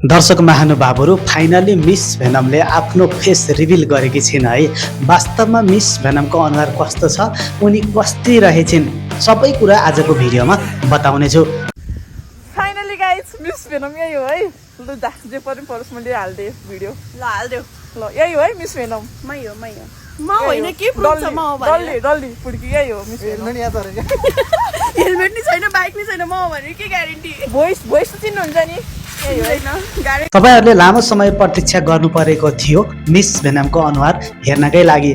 दर्शक महानुभावहरू finally miss भेनमले आफ्नो face reveal गरेकी छिन् है। वास्तवमा मिस भेनमको अनुहार कस्तो छ, उनी कस्ती रहेछिन्, सबै कुरा आजको भिडियोमा बताउनेछु। फाइनली गाइस मिस भेनम यही हो है। ल जे पनि परोस् मैले हाल्दे भिडियो। ल हाल्देऊ। ल यही हो है मिस भेनम। मै हो म होइन के प्रुफ छ म हो भने डल्ली पुड्की यही हो मिस भेनम। हेल्मेट याद गरे के हेल्मेट नि छैन, बाइक नि छैन, म हो भने के ग्यारेन्टी। भोइस चिन्नुहुन्छ नि। तपाईहरुले लामो समय प्रतीक्षा गर्नु परेको थियो मिस भेनमको अनुहार हेर्नकै लागि।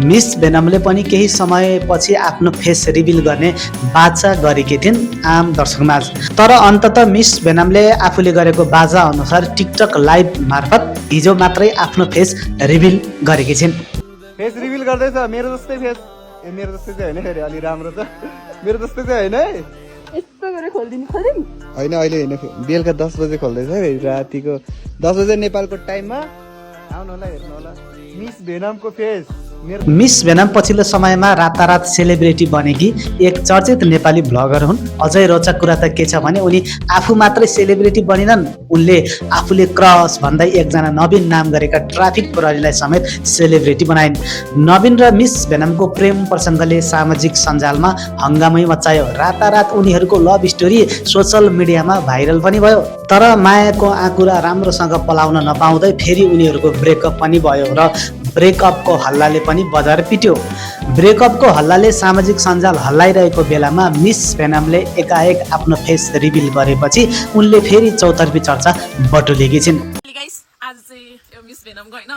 मिस भेनमले पनि केही समयपछि आफ्नो फेस रिभिल गर्ने बाचा गरेकी थिइन् आम दर्शकमाझ। तर अन्ततः मिस भेनमले आफूले गरेको बाजा अनुसार टिकटक लाइभ मार्फत हिजो मात्रै आफ्नो फेस रिभिल गरेकी छिन्। फेस रिभिल गर्दैछ मेरो जस्तै फेस। मेरो जस्तै चाहिँ हैन, फेरि अलि राम्रो छ। मेरो जस्तै चाहिँ हैन है। यस्तो गरेर खोल्दिनु होइन अहिले होइन, बेलुका 10 बजे खोल्दैछ है। रातिको 10 बजे नेपालको टाइममा आउनु होला, हेर्नु होला मिस भेनमको फेस। मिस भेनम पछिल्लो समयमा रातारात सेलिब्रिटी बनेकी एक चर्चित नेपाली भ्लगर हुन्। अझै रोचक कुरा त के छ भने उनी आफू मात्रै सेलिब्रिटी बनिनन्, उनले आफूले क्रस भन्दै एकजना नवीन नाम गरेका ट्राफिक प्रहरीलाई समेत सेलिब्रिटी बनाइन्। नवीन र मिस भेनमको प्रेम प्रसङ्गले सामाजिक सञ्जालमा हङ्गामै मचायो। रातारात उनीहरूको लभ स्टोरी सोसल मिडियामा भाइरल पनि भयो। तर मायाको आँकुरा राम्रोसँग पलाउन नपाउँदै फेरि उनीहरूको ब्रेकअप पनि भयो र ब्रेकअपको हल्लाले पनि बजार पिट्यो। ब्रेकअपको हल्लाले सामाजिक सञ्जाल हल्लाइरहेको बेलामा मिस भेनमले एकाएक आफ्नो फेस रिभिल गरेपछि उनले फेरि चौतर्फी चर्चा बटुलेकी छिन्। आज चाहिँ मिस भेनमको होइन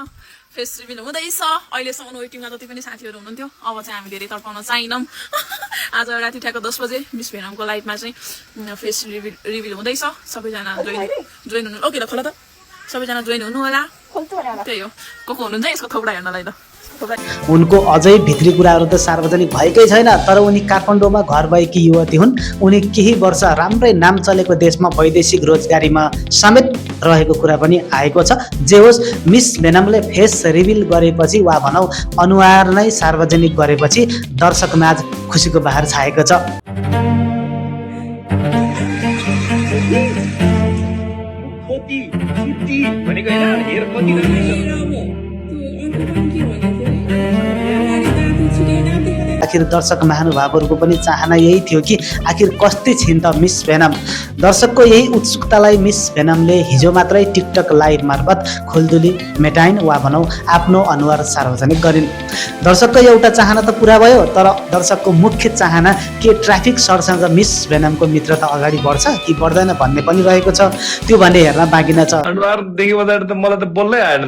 फेस रिभिल हुँदैछ। अहिलेसम्म वेटिङमा जति पनि साथीहरू हुनुहुन्थ्यो, अब चाहिँ हामी धेरै तर्पाउन चाहिनौँ। आज राति ठ्याक्क 10 बजे मिस भेनमको लाइभमा चाहिँ फेस रिभिल हुँदैछ। सबैजना जोइन हुनु। ओके ल खोला त, सबैजना जोइन हुनु होला। त्यही हो, को हुनुहुन्छ यसको थोपडा हेर्नलाई त। उनको अझै भित्री कुराहरू त सार्वजनिक भएकै छैन, तर उनी काठमाडौँमा घर भएकी युवती हुन्। उनी केही वर्ष राम्रै नाम चलेको देशमा वैदेशिक रोजगारीमा समेत रहेको कुरा पनि आएको छ। जे होस्, मिस भेनमले फेस रिभिल गरेपछि वा भनौँ अनुहार नै सार्वजनिक गरेपछि दर्शकमाझ खुसीको बहार छाएको छ। आखिर दर्शक महानुभावहरूको पनि चाहना यही थियो कि आखिर कस्ती छिन् त मिस भेनम। दर्शकको यही उत्सुकतालाई मिस भेनमले हिजो मात्रै टिकटक लाइभ मार्फत खुल्दुली मेटाइन् वा भनौँ आफ्नो अनुहार सार्वजनिक गरिन्। दर्शकको एउटा चाहना त पुरा भयो, तर दर्शकको मुख्य चाहना के ट्राफिक सरसँग मिस भेनमको मित्रता अगाडि बढ्छ कि बढ्दैन भन्ने पनि रहेको छ। त्यो भन्ने हेर्न बाँकी नै छ। अनुहार देखेपछि त मलाई त बोल्नै आएन।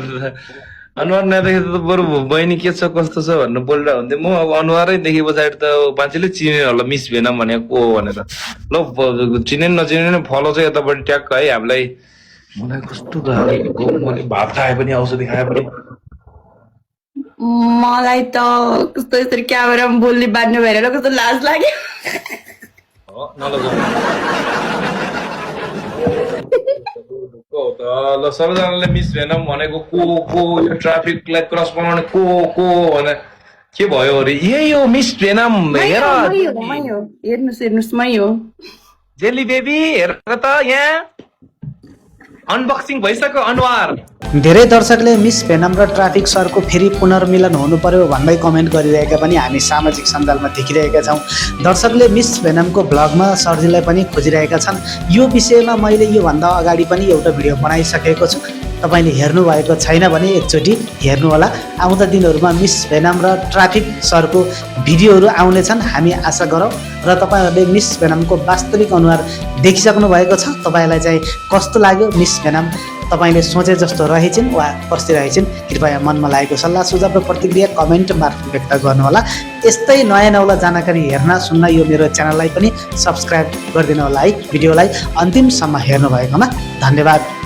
अनुहार नदेखे त बरु बहिनी के छ कस्तो छ भनेर बोलेर हुन्थ्यो। म अब अनुहारै देखे पछाडि त मान्छेले चिने होला मिस भेनम भनेको को हो भनेर। ल चिने नचिने फलो चाहिँ यतापट्टि ट्याक्क है हामीलाई। मलाई कस्तो मैले भात खाए पनि औषधि खाए पनि मलाई त कस्तो यसरी क्यामेरामा बोल्ने बाध्य भएर कस्तो लाज लाग्यो। ल सबैजनाले मिस भेनम भनेको को ट्राफिकलाई क्रस बनाउने को भने के भयो अरे यही हो मिस भेनम। हेर हेर्नुहोस् मै हो जेली बेबी, हेर त यहाँ अनबक्सिङ भइसक्यो अनुहार। धेरै दर्शकले मिस भेनम र ट्राफिक सरको फेरि पुनर्मिलन हुनु पर्यो भन्दै कमेन्ट गरिरहेका पनि हामी सामाजिक सञ्जालमा देखिरहेका छौँ। दर्शकले मिस भेनमको भ्लगमा सरजीलाई पनि खोजिरहेका छन्। यो विषयमा मैले योभन्दा अगाडि पनि एउटा भिडियो बनाइसकेको छु, तपाईँले हेर्नु भएको छैन भने एकचोटि हेर्नुहोला। आउँदा दिनहरूमा मिस भेनम र ट्राफिक सरको भिडियोहरू आउनेछन् हामी आशा गरौँ। र तपाईँहरूले मिस भेनमको वास्तविक अनुहार देखिसक्नु भएको छ। तपाईँलाई चाहिँ कस्तो लाग्यो मिस भेनम? तपाईँले सोचे जस्तो रहेछन् वा कस्ती रहेछन्? कृपया मनमा लागेको सल्लाह सुझाव र प्रतिक्रिया कमेन्ट मार्फत व्यक्त गर्नुहोला। यस्तै नयाँ नौला जानकारी हेर्न सुन्न यो मेरो च्यानललाई पनि सब्सक्राइब गरिदिनु होला है। भिडियोलाई अन्तिमसम्म हेर्नु भएकोमा धन्यवाद।